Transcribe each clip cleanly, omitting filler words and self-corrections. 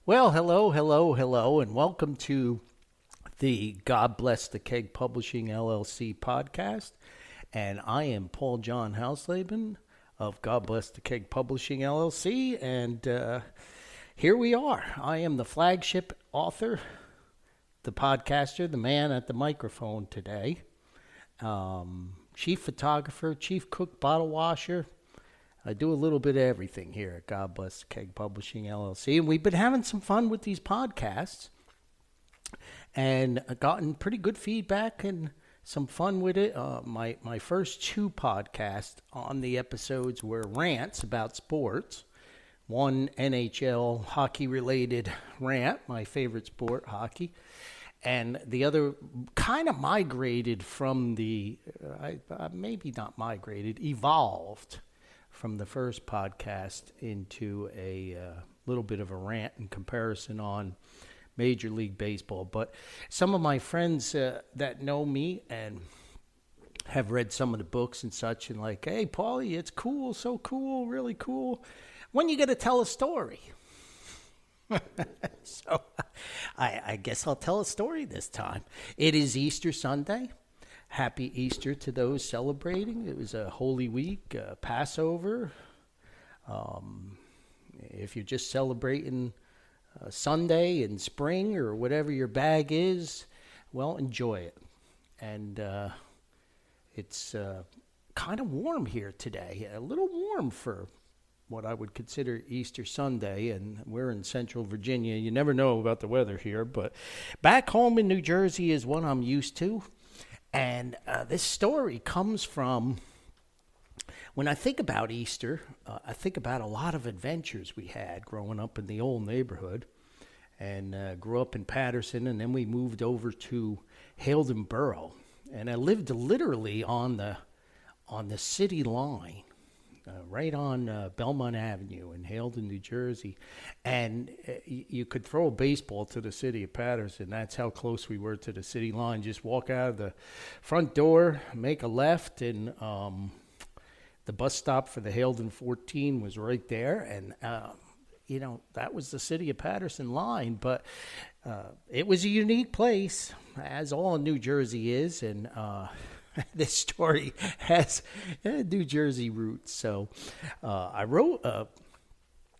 Well, hello, and welcome to the God Bless the Keg Publishing LLC podcast. And I am Paul John Hausleben of God Bless the Keg Publishing LLC. And here we are. I am the flagship author, the podcaster, the man at the microphone today, chief photographer, chief cook, bottle washer. I do a little bit of everything here at God Bless the Keg Publishing LLC, and we've been having some fun with these podcasts and gotten pretty good feedback and some fun with it. My first two podcasts on the episodes were rants about sports. One NHL hockey-related rant, my favorite sport, hockey, and the other kind of migrated from maybe not migrated, evolved from the first podcast into a little bit of a rant in comparison on Major League Baseball. But some of my friends that know me and have read some of the books and such and like, hey, Paulie, it's cool, so cool, really cool. When you going to tell a story? So I guess I'll tell a story this time. It is Easter Sunday. Happy Easter to those celebrating. It was a Holy Week, Passover. If you're just celebrating Sunday in spring or whatever your bag is, well, enjoy it. And it's kind of warm here today, a little warm for what I would consider Easter Sunday, and we're in Central Virginia. You never know about the weather here, but back home in New Jersey is what I'm used to. And this story comes from, when I think about Easter, I think about a lot of adventures we had growing up in the old neighborhood, and grew up in Paterson, and then we moved over to Haledon Borough, and I lived literally on the city line, right on Belmont Avenue in Haledon, New Jersey. And you could throw a baseball to the city of Paterson. That's how close we were to the city line. Just walk out of the front door, make a left, and the bus stop for the Haledon 14 was right there. And, that was the city of Paterson line. But it was a unique place, as all New Jersey is. And this story has New Jersey roots. So I wrote,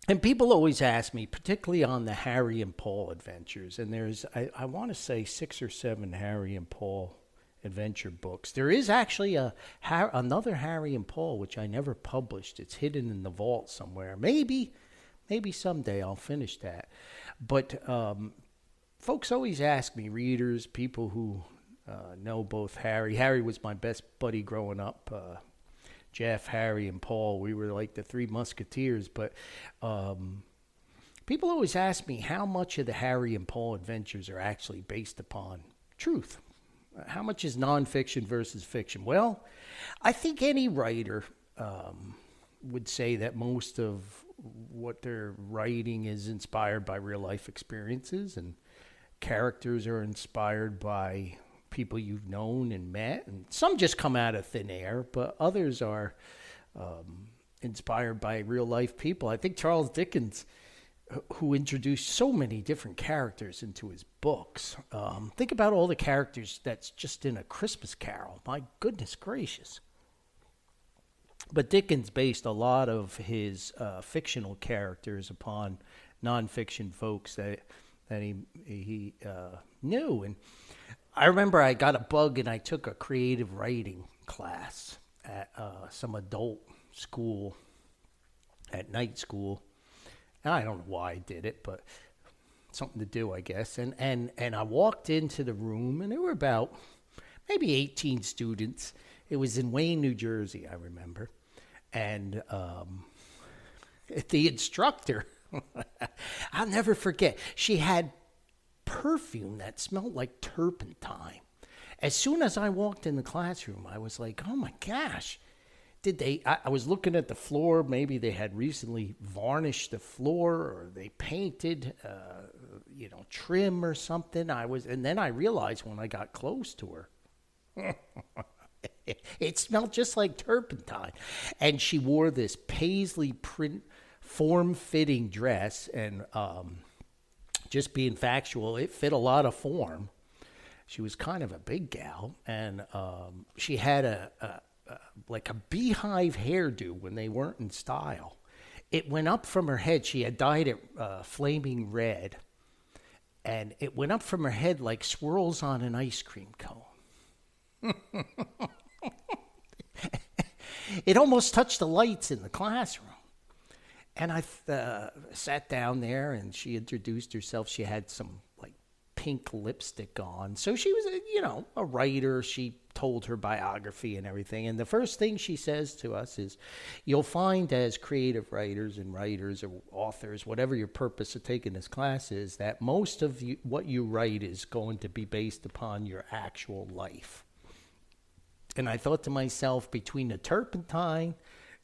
and people always ask me, particularly on the Harry and Paul adventures, and there's, I want to say 6 or 7 Harry and Paul adventure books. There is actually another Harry and Paul, which I never published. It's hidden in the vault somewhere. Maybe someday I'll finish that. But folks always ask me, readers, people who know both Harry. Harry was my best buddy growing up. Jeff, Harry, and Paul, we were like the three musketeers. But people always ask me how much of the Harry and Paul adventures are actually based upon truth. How much is nonfiction versus fiction? Well, I think any writer would say that most of what they're writing is inspired by real life experiences, and characters are inspired by people you've known and met, and some just come out of thin air, but others are inspired by real life people. I think Charles Dickens, who introduced so many different characters into his books, think about all the characters that's just in A Christmas Carol. My goodness gracious. But Dickens based a lot of his fictional characters upon nonfiction folks that he knew. And I remember I got a bug and I took a creative writing class at some adult school, at night school. And I don't know why I did it, but something to do, I guess. And I walked into the room, and there were about maybe 18 students. It was in Wayne, New Jersey, I remember. And the instructor, I'll never forget, she had perfume that smelled like turpentine. As soon as I walked in the classroom, I was like, oh my gosh, I was looking at the floor. Maybe they had recently varnished the floor, or they painted, trim or something. And then I realized when I got close to her, it smelled just like turpentine. And she wore this paisley print form-fitting dress, and just being factual, it fit a lot of form. She was kind of a big gal, and she had like a beehive hairdo when they weren't in style. It went up from her head. She had dyed it flaming red, and it went up from her head like swirls on an ice cream cone. It almost touched the lights in the classroom. And I sat down there, and she introduced herself. She had some like pink lipstick on. So she was, a writer. She told her biography and everything. And the first thing she says to us is, you'll find as creative writers or authors, whatever your purpose of taking this class is, that most of what you write is going to be based upon your actual life. And I thought to myself, between the turpentine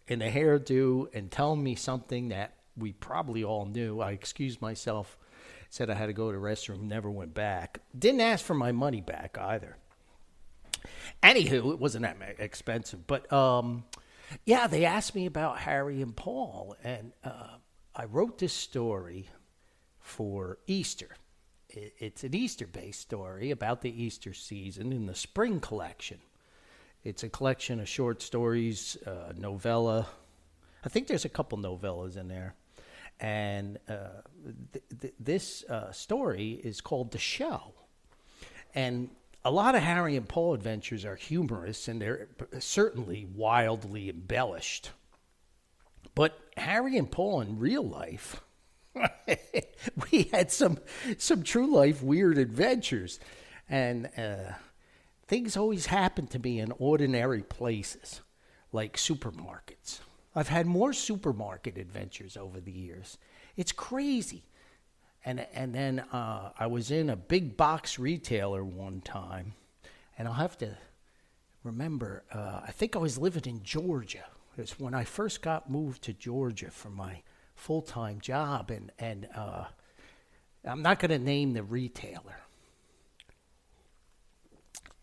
and the hairdo and telling me something that we probably all knew, I excused myself, said I had to go to the restroom, never went back. Didn't ask for my money back either. Anywho, it wasn't that expensive. But, they asked me about Harry and Paul. And I wrote this story for Easter. It's an Easter-based story about the Easter season in the spring collection. It's a collection of short stories, novella. I think there's a couple novellas in there. And this story is called The Show. And a lot of Harry and Paul adventures are humorous, and they're certainly wildly embellished. But Harry and Paul in real life, we had some true life weird adventures. And things always happen to me in ordinary places, like supermarkets. I've had more supermarket adventures over the years. It's crazy. And then I was in a big box retailer one time, and I'll have to remember, I think I was living in Georgia. It was when I first got moved to Georgia for my full-time job, and I'm not going to name the retailer.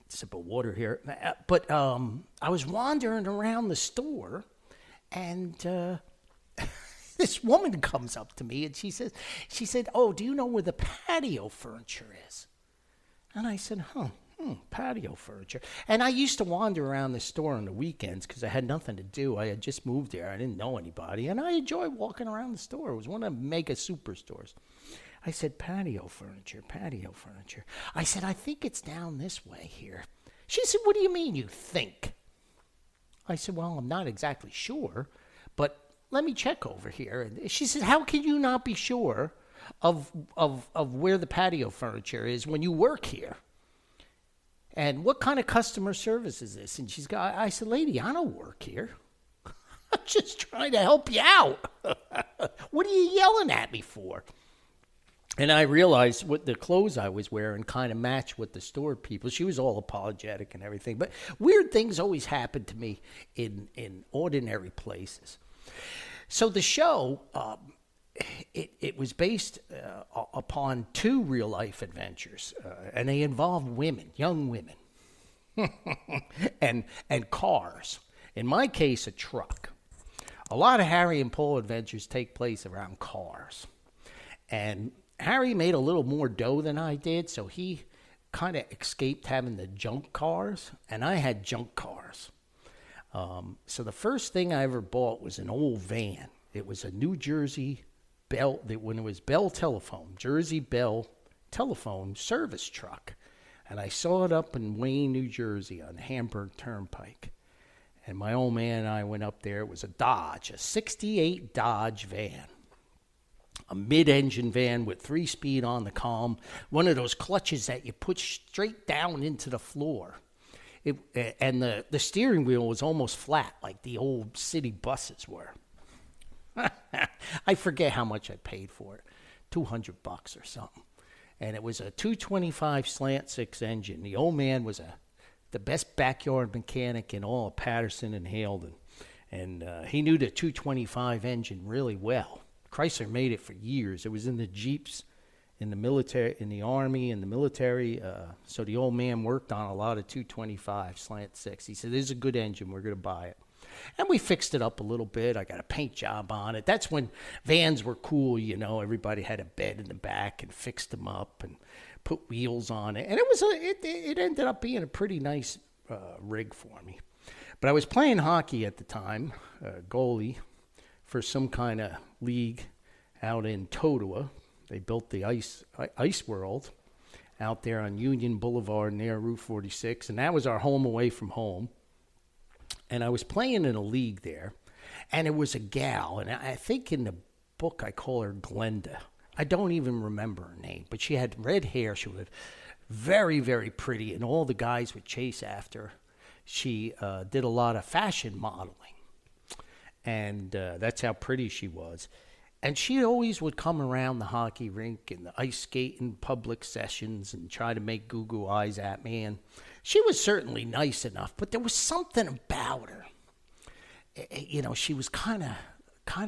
Sip of water here. But I was wandering around the store, and this woman comes up to me, and she said, "Oh, do you know where the patio furniture is?" And I said, patio furniture. And I used to wander around the store on the weekends because I had nothing to do. I had just moved there. I didn't know anybody, and I enjoyed walking around the store. It was one of the mega superstores. I said, patio furniture. I said, I think it's down this way here. She said, what do you mean you think? I said, well, I'm not exactly sure, but let me check over here. And she said, how can you not be sure of where the patio furniture is when you work here? And what kind of customer service is this? And I said, lady, I don't work here. I'm just trying to help you out. What are you yelling at me for? And I realized what the clothes I was wearing kind of matched with the store people. She was all apologetic and everything. But weird things always happen to me in ordinary places. So the show, it was based upon two real-life adventures. And they involved women, young women, and cars. In my case, a truck. A lot of Harry and Paul adventures take place around cars. And Harry made a little more dough than I did, so he kind of escaped having the junk cars, and I had junk cars. So the first thing I ever bought was an old van. It was a New Jersey Bell, when it was Bell Telephone, Jersey Bell Telephone service truck. And I saw it up in Wayne, New Jersey on Hamburg Turnpike. And my old man and I went up there. It was a 68 Dodge van. A mid-engine van with 3-speed on the column, one of those clutches that you put straight down into the floor. And the steering wheel was almost flat like the old city buses were. I forget how much I paid for it, $200 or something. And it was a 225 slant 6 engine. The old man was the best backyard mechanic in all of Paterson and Halden. And he knew the 225 engine really well. Chrysler made it for years. It was in the Jeeps, in the military, in the Army, in the military. So the old man worked on a lot of 225 slant 6. He said, this is a good engine. We're going to buy it. And we fixed it up a little bit. I got a paint job on it. That's when vans were cool, you know. Everybody had a bed in the back and fixed them up and put wheels on it. And it ended up being a pretty nice rig for me. But I was playing hockey at the time, goalie, for some kind of league out in Totowa. They built the ice world out there on Union Boulevard near Route 46, and that was our home away from home. And I was playing in a league there, and it was a gal, and I think in the book I call her Glenda. I don't even remember her name, but she had red hair. She was very, very pretty, and all the guys would chase after her. She did a lot of fashion modeling, and that's how pretty she was. And she always would come around the hockey rink and the ice skating public sessions and try to make goo-goo eyes at me. And she was certainly nice enough, but there was something about her. You know, she was kind of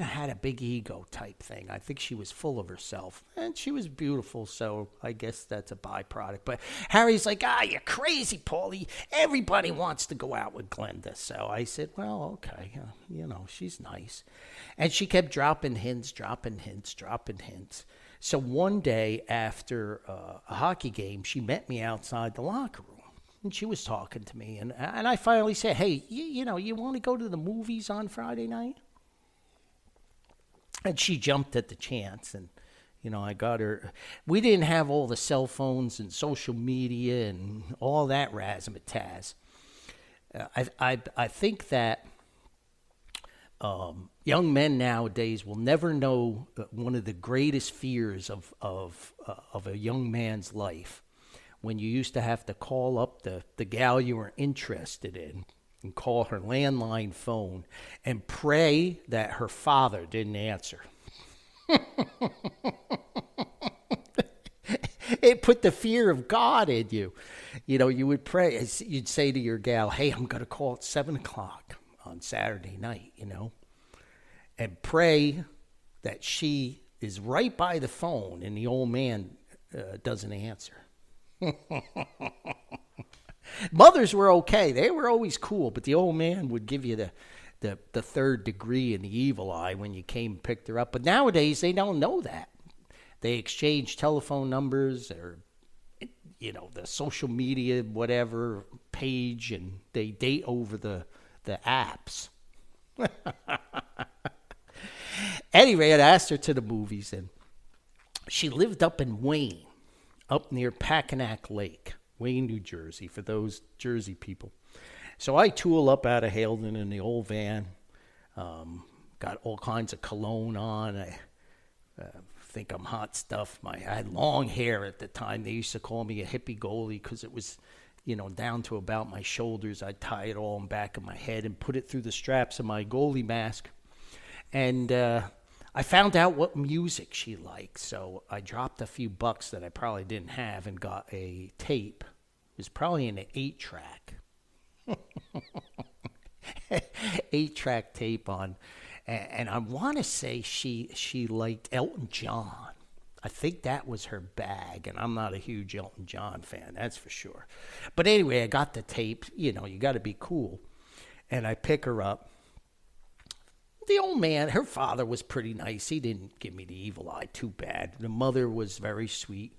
had a big ego type thing. I think she was full of herself. And she was beautiful, so I guess that's a byproduct. But Harry's like, you're crazy, Paulie. Everybody wants to go out with Glenda. So I said, well, okay, you know, she's nice. And she kept dropping hints. So one day after a hockey game, she met me outside the locker room. And she was talking to me. And I finally said, hey, you know, you want to go to the movies on Friday night? And she jumped at the chance, and, you know, I got her. We didn't have all the cell phones and social media and all that razzmatazz. I think that young men nowadays will never know one of the greatest fears of a young man's life, when you used to have to call up the gal you were interested in and call her landline phone and pray that her father didn't answer. It put the fear of God in you. You know, you would pray. You'd say to your gal, hey, I'm going to call at 7 o'clock on Saturday night, you know, and pray that she is right by the phone and the old man doesn't answer. Mothers were okay. They were always cool, but the old man would give you the third degree in the evil eye when you came and picked her up. But nowadays, they don't know that. They exchange telephone numbers or, you know, the social media, whatever, page, and they date over the apps. Anyway, I asked her to the movies, and she lived up in Wayne, up near Packanack Lake. Wayne, New Jersey, for those Jersey people. So I tool up out of Haledon in the old van, got all kinds of cologne on. I think I'm hot stuff. I had long hair at the time. They used to call me a hippie goalie because it was, you know, down to about my shoulders. I'd tie it all in back of my head and put it through the straps of my goalie mask. And I found out what music she liked, so I dropped a few bucks that I probably didn't have and got a tape. It was probably an 8-track. 8-track tape on. And I want to say she liked Elton John. I think that was her bag, and I'm not a huge Elton John fan, that's for sure. But anyway, I got the tape. You know, you got to be cool. And I pick her up. The old man, her father was pretty nice. He didn't give me the evil eye too bad. The mother was very sweet.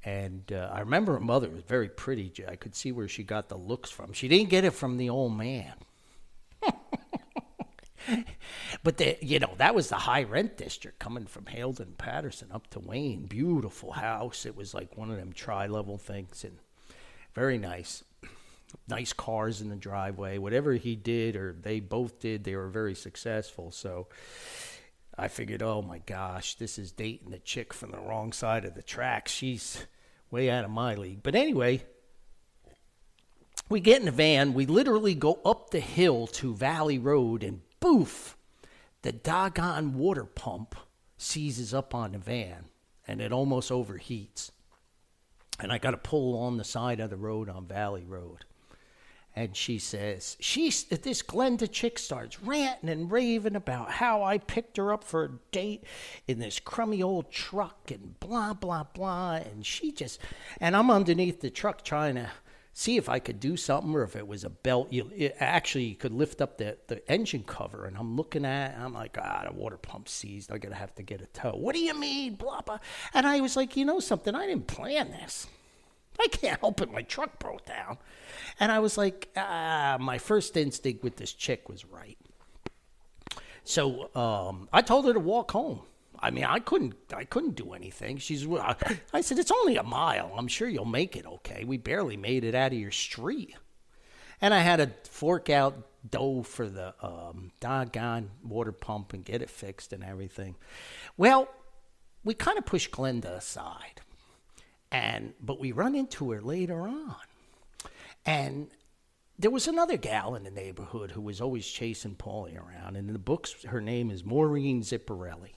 And I remember her mother was very pretty. I could see where she got the looks from. She didn't get it from the old man. But, you know, that was the high rent district coming from Haledon, Paterson up to Wayne. Beautiful house. It was like one of them tri-level things, and very nice. Nice cars in the driveway. Whatever he did or they both did, they were very successful. So I figured, oh my gosh, this is dating the chick from the wrong side of the tracks. She's way out of my league. But anyway, we get in the van. We literally go up the hill to Valley Road, and boof, the doggone water pump seizes up on the van, and it almost overheats. And I got to pull on the side of the road on Valley Road. And she says, this Glenda chick starts ranting and raving about how I picked her up for a date in this crummy old truck and blah, blah, blah. And and I'm underneath the truck trying to see if I could do something, or if it was a belt. You could lift up the engine cover, and I'm looking at it, and I'm like, the water pump's seized. I'm going to have to get a tow. What do you mean? Blah, blah. And I was like, you know something? I didn't plan this. I can't help it. My truck broke down. And I was like, my first instinct with this chick was right. So I told her to walk home. I mean, I couldn't do anything. I said, it's only a mile. I'm sure you'll make it okay. We barely made it out of your street. And I had to fork out dough for the doggone water pump and get it fixed and everything. Well, we kind of pushed Glenda aside. But we run into her later on. And there was another gal in the neighborhood who was always chasing Paulie around. And in the books, her name is Maureen Zipparelli.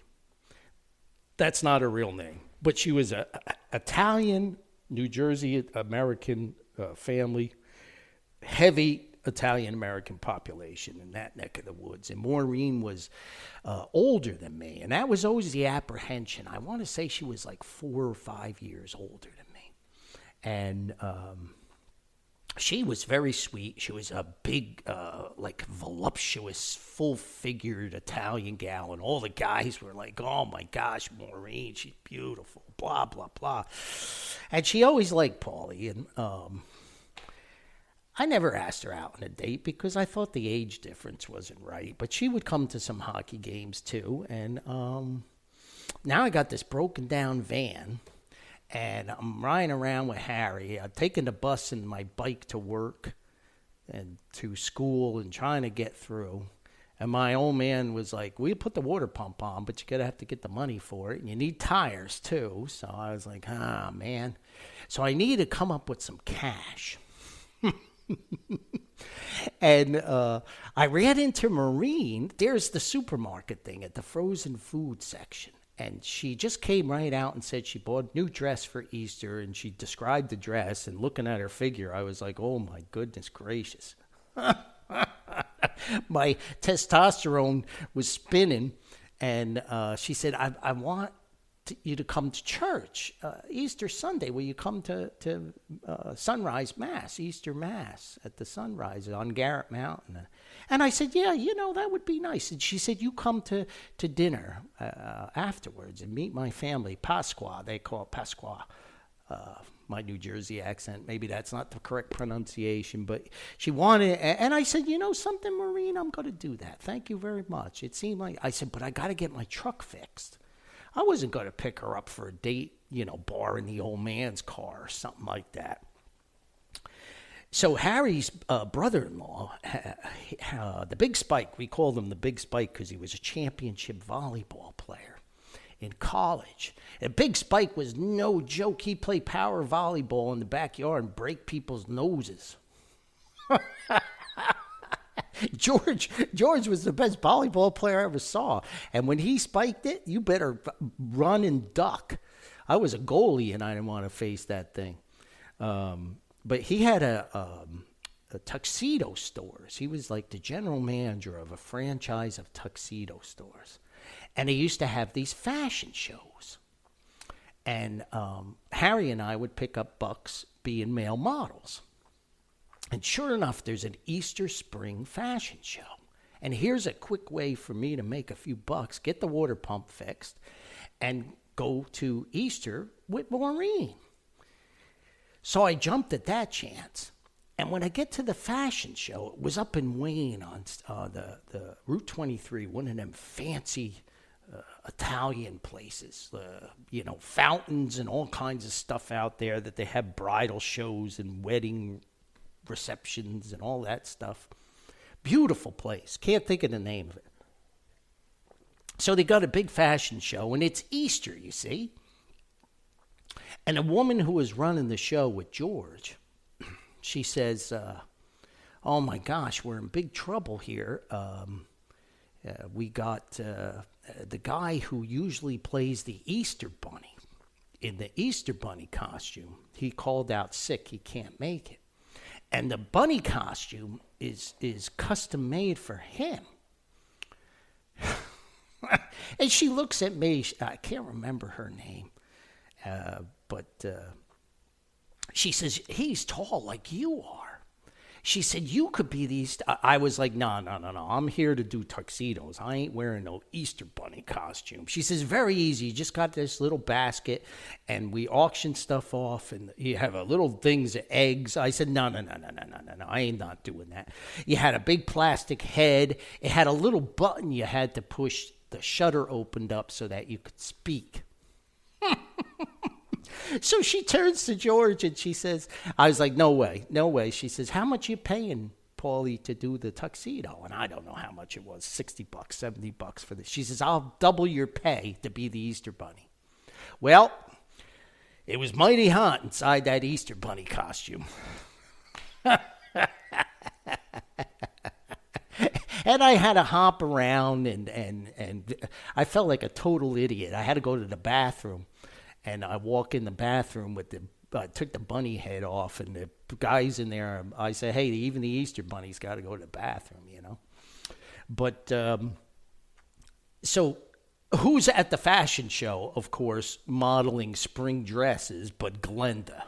That's not her real name. But she was a Italian, New Jersey American family, heavy Italian-American population in that neck of the woods. And Maureen was older than me. And that was always the apprehension. I want to say she was like 4 or 5 years older than me. And she was very sweet. She was a big, voluptuous, full-figured Italian gal. And all the guys were like, oh, my gosh, Maureen, she's beautiful, blah, blah, blah. And she always liked Paulie. And I never asked her out on a date because I thought the age difference wasn't right. But she would come to some hockey games, too. And now I got this broken-down van. And I'm riding around with Harry. I'm taking the bus and my bike to work and to school and trying to get through. And my old man was like, we'll put the water pump on, but you're going to have to get the money for it. And you need tires, too. So I was like, man. So I need to come up with some cash. And I ran into Maureen. There's the supermarket thing at the frozen food section. And she just came right out and said she bought a new dress for Easter, and she described the dress. And looking at her figure, I was like, oh, my goodness gracious. My testosterone was spinning, and she said, I want you to come to church Easter Sunday. Will you come to Sunrise Mass, Easter Mass at the Sunrise on Garrett Mountain? And I said, yeah, that would be nice. And she said, you come to dinner afterwards and meet my family, Pasqua. They call it Pasqua. My New Jersey accent. Maybe that's not the correct pronunciation, but she wanted, and I said, something, Maureen, I'm going to do that. Thank you very much. It seemed like, I said, but I got to get my truck fixed. I wasn't going to pick her up for a date, borrowing the old man's car or something like that. So Harry's brother-in-law, the Big Spike, we called him the Big Spike because he was a championship volleyball player in college. And Big Spike was no joke. He played power volleyball in the backyard and break people's noses. George was the best volleyball player I ever saw. And when he spiked it, you better run and duck. I was a goalie, and I didn't want to face that thing. But he had a tuxedo stores. He was like the general manager of a franchise of tuxedo stores. And he used to have these fashion shows. And Harry and I would pick up bucks being male models. And sure enough, there's an Easter spring fashion show. And here's a quick way for me to make a few bucks, get the water pump fixed, and go to Easter with Maureen. So I jumped at that chance. And when I get to the fashion show, it was up in Wayne on the Route 23, one of them fancy Italian places, fountains and all kinds of stuff out there that they have bridal shows and wedding receptions and all that stuff. Beautiful place. Can't think of the name of it. So they got a big fashion show, and it's Easter, you see. And a woman who was running the show with George, she says, oh my gosh, we're in big trouble here. We got the guy who usually plays the Easter Bunny in the Easter Bunny costume. He called out sick. He can't make it. And the bunny costume is custom made for him. And she looks at me. I can't remember her name. But She says, he's tall like you are. She said, you could be these. I was like, no. I'm here to do tuxedos. I ain't wearing no Easter Bunny costume. She says, very easy. You just got this little basket, and we auction stuff off, and you have a little things of eggs. I said, no. I ain't not doing that. You had a big plastic head. It had a little button you had to push. The shutter opened up so that you could speak. So she turns to George and she says, I was like, no way. She says, how much you paying, Paulie, to do the tuxedo? And I don't know how much it was, $60, $70 for this. She says, I'll double your pay to be the Easter Bunny. Well, it was mighty hot inside that Easter Bunny costume. And I had to hop around and I felt like a total idiot. I had to go to the bathroom. And I walk in the bathroom with I took the bunny head off, and the guys in there, I say, hey, even the Easter Bunny's got to go to the bathroom, you know. But so who's at the fashion show, of course, modeling spring dresses, but Glenda.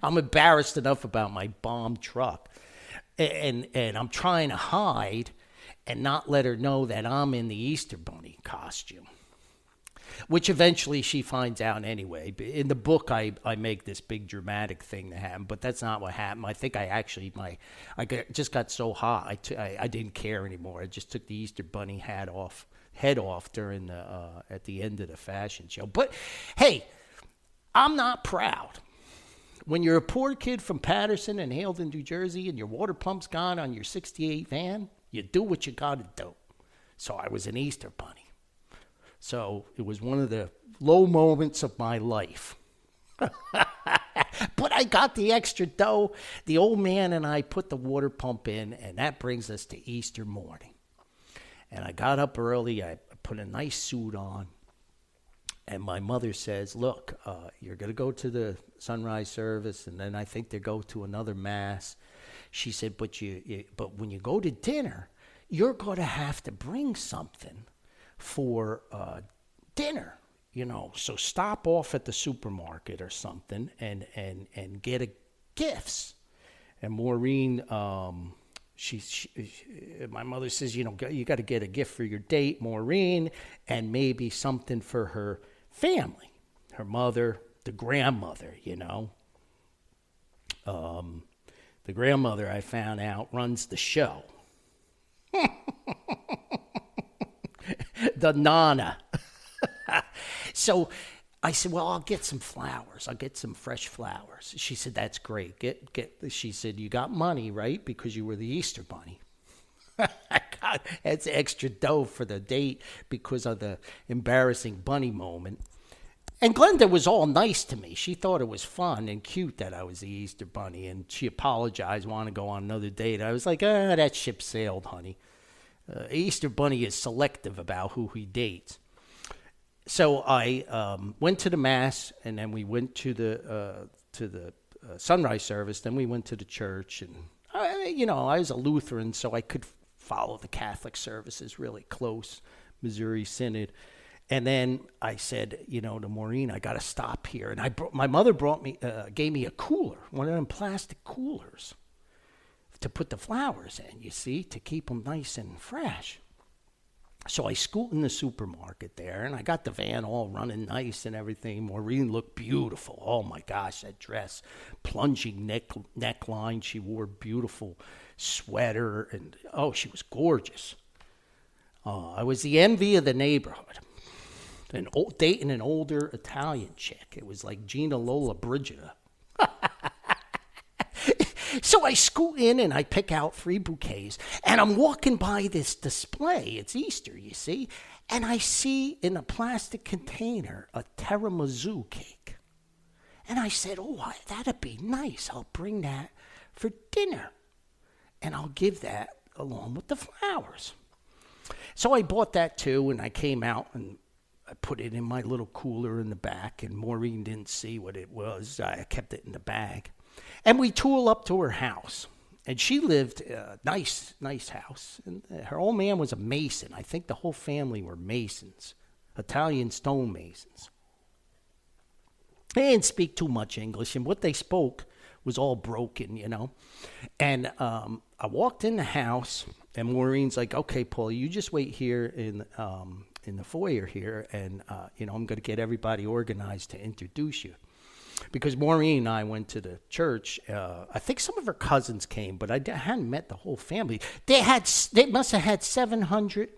I'm embarrassed enough about my bomb truck. And I'm trying to hide and not let her know that I'm in the Easter Bunny costume. Which eventually she finds out anyway. In the book, I make this big dramatic thing to happen, but that's not what happened. I think just got so hot, I didn't care anymore. I just took the Easter Bunny head off during at the end of the fashion show. But hey, I'm not proud. When you're a poor kid from Paterson and Haledon, New Jersey, and your water pump's gone on your '68 van, you do what you got to do. So I was an Easter Bunny. So it was one of the low moments of my life. But I got the extra dough. The old man and I put the water pump in, and that brings us to Easter morning. And I got up early. I put a nice suit on. And my mother says, look, you're going to go to the sunrise service, and then I think they go to another mass. She said, but when you go to dinner, you're going to have to bring something for dinner, you know, so stop off at the supermarket or something and get gifts. And Maureen, my mother says, you know, you got to get a gift for your date, Maureen, and maybe something for her family, her mother, the grandmother, you know. The grandmother, I found out, runs the show. The Nana. So I said, well, I'll get some flowers. I'll get some fresh flowers. She said, that's great. She said, you got money, right? Because you were the Easter Bunny. That's extra dough for the date because of the embarrassing bunny moment. And Glenda was all nice to me. She thought it was fun and cute that I was the Easter Bunny, and she apologized, wanted to go on another date. I was like, that ship sailed, honey. Easter Bunny is selective about who he dates. So I went to the mass, and then we went to the sunrise service. Then we went to the church, and I was a Lutheran, so I could follow the Catholic services really close, Missouri Synod. And then I said, to Maureen, I got to stop here. And my mother gave me a cooler, one of them plastic coolers, to put the flowers in, you see, to keep them nice and fresh. So I scoot in the supermarket there, and I got the van all running nice and everything. Maureen looked beautiful. Oh, my gosh, that dress, plunging neckline. She wore beautiful sweater, and, she was gorgeous. I was the envy of the neighborhood. Dating an older Italian chick. It was like Gina Lola Brigida. So I scoot in and I pick out 3 bouquets, and I'm walking by this display. It's Easter, you see, and I see in a plastic container a tiramisu cake. And I said, that'd be nice. I'll bring that for dinner, and I'll give that along with the flowers. So I bought that too, and I came out and I put it in my little cooler in the back, and Maureen didn't see what it was. I kept it in the bag. And we tool up to her house. And she lived a nice house. And her old man was a mason. I think the whole family were masons, Italian stonemasons. They didn't speak too much English, and what they spoke was all broken, And I walked in the house, and Maureen's like, "Okay, Paul, you just wait here in the foyer here, and I'm going to get everybody organized to introduce you." Because Maureen and I went to the church. I think some of her cousins came, but I hadn't met the whole family. They must have had 700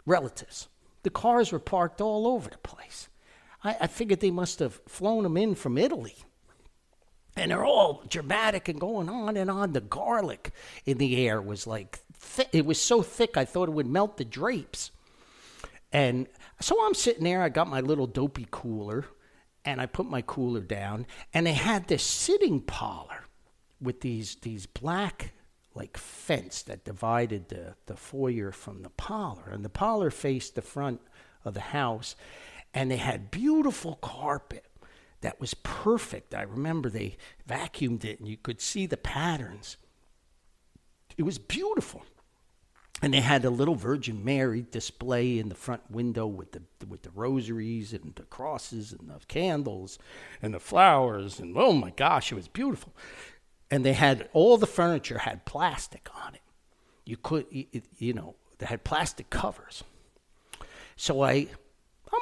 relatives. The cars were parked all over the place. I figured they must have flown them in from Italy. And they're all dramatic and going on and on. The garlic in the air was like thick. It was so thick I thought it would melt the drapes. And so I'm sitting there. I got my little dopey cooler, and I put my cooler down. And they had this sitting parlor with these black like fence that divided the foyer from the parlor. And the parlor faced the front of the house. And they had beautiful carpet that was perfect. I remember they vacuumed it, and you could see the patterns. It was beautiful. And they had a little Virgin Mary display in the front window with the rosaries and the crosses and the candles and the flowers. And oh my gosh, it was beautiful. And they had, all the furniture had plastic on it. They had plastic covers. So I'm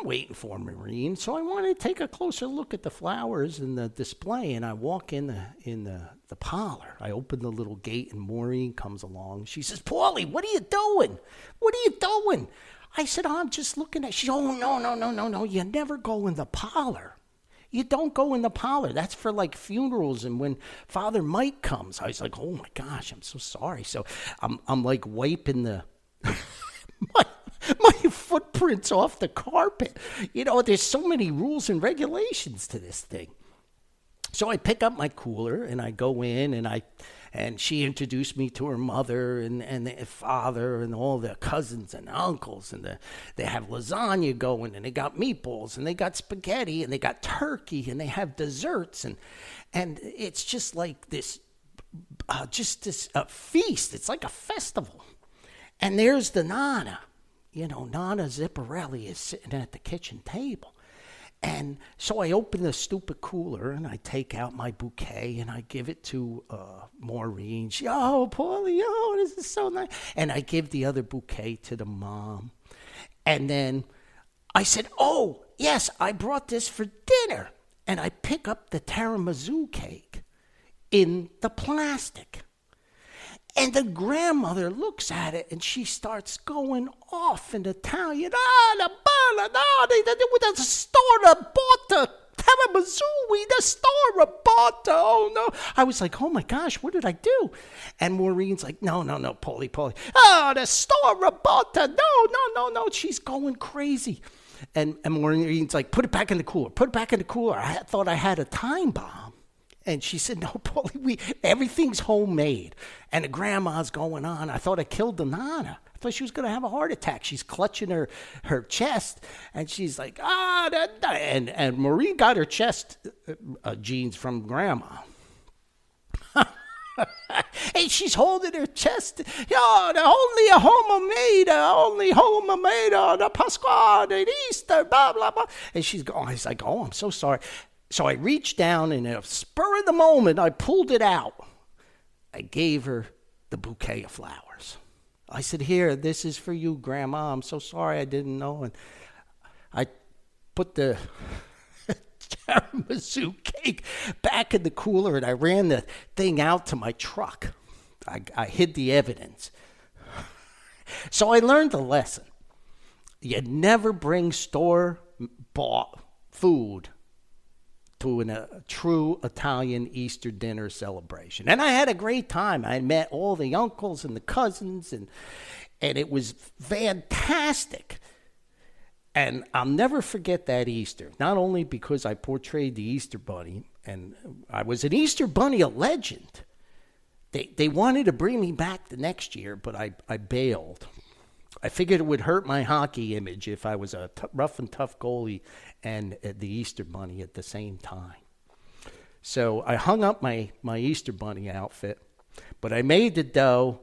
waiting for Maureen, so I wanted to take a closer look at the flowers and the display, and I walk in the parlor. I open the little gate, and Maureen comes along. She says, "Paulie, what are you doing? What are you doing?" I said, "I'm just looking at." She said, "Oh, no. You never go in the parlor. You don't go in the parlor. That's for like funerals and when Father Mike comes." I was like, "Oh my gosh, I'm so sorry." So I'm like wiping the my footprints off the carpet. There's so many rules and regulations to this thing. So I pick up my cooler and I go in, and she introduced me to her mother and the father and all their cousins and uncles, and they have lasagna going, and they got meatballs, and they got spaghetti, and they got turkey, and they have desserts, and it's just like this feast. It's like a festival. And there's the Nana. Nana Zipparelli is sitting at the kitchen table. And so I open the stupid cooler, and I take out my bouquet, and I give it to Maureen. She, "Oh, Paulie, this is so nice." And I give the other bouquet to the mom. And then I said, "Oh, yes, I brought this for dinner." And I pick up the tiramisu cake in the plastic. And the grandmother looks at it, and she starts going off in Italian. The store bought the tiramisu. The store bought the, oh no. I was like, oh my gosh, what did I do? And Maureen's like, no, Paulie. Oh, the store bought the, no. She's going crazy. And Maureen's like, put it back in the cooler. I thought I had a time bomb. And she said, "No, Paulie, everything's homemade." And the grandma's going on. I thought I killed the Nana. I thought she was going to have a heart attack. She's clutching her chest, and she's like, and Maureen got her chest genes from Grandma. And she's holding her chest. Only homemade on the Pasqua, the Easter, blah, blah, blah. And she's going, he's like, "Oh, I'm so sorry." So I reached down, and in a spur of the moment, I pulled it out. I gave her the bouquet of flowers. I said, "Here, this is for you, Grandma. I'm so sorry, I didn't know." And I put the tiramisu cake back in the cooler, and I ran the thing out to my truck. I hid the evidence. So I learned a lesson. You never bring store-bought food to a true Italian Easter dinner celebration. And I had a great time. I met all the uncles and the cousins, and it was fantastic. And I'll never forget that Easter, not only because I portrayed the Easter Bunny, and I was an Easter Bunny, a legend. They wanted to bring me back the next year, but I bailed. I figured it would hurt my hockey image if I was a rough and tough goalie and the Easter Bunny at the same time. So I hung up my Easter Bunny outfit, but I made the dough.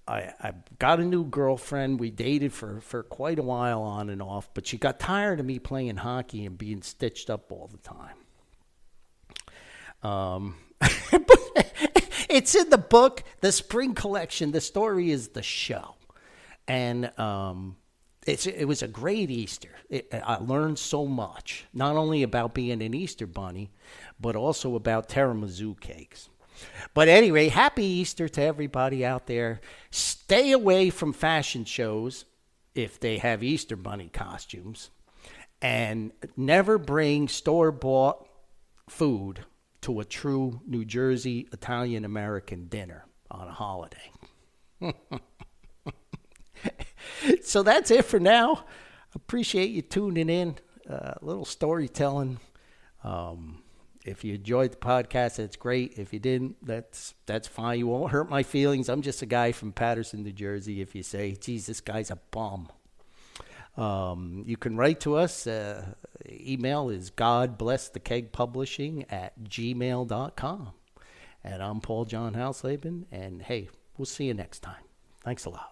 I got a new girlfriend. We dated for quite a while on and off, but she got tired of me playing hockey and being stitched up all the time. It's in the book, the spring collection. The story is the show. And it was a great Easter. I learned so much, not only about being an Easter bunny, but also about tiramisu cakes. But anyway, happy Easter to everybody out there. Stay away from fashion shows if they have Easter bunny costumes. And never bring store-bought food to a true New Jersey Italian-American dinner on a holiday. So that's it for now. Appreciate you tuning in. A little storytelling. If you enjoyed the podcast, that's great. If you didn't, that's fine. You won't hurt my feelings. I'm just a guy from Paterson, New Jersey. If you say, geez, this guy's a bum. You can write to us. Email is godblesskegpublishing@gmail.com. And I'm Paul John Hausleben. And hey, we'll see you next time. Thanks a lot.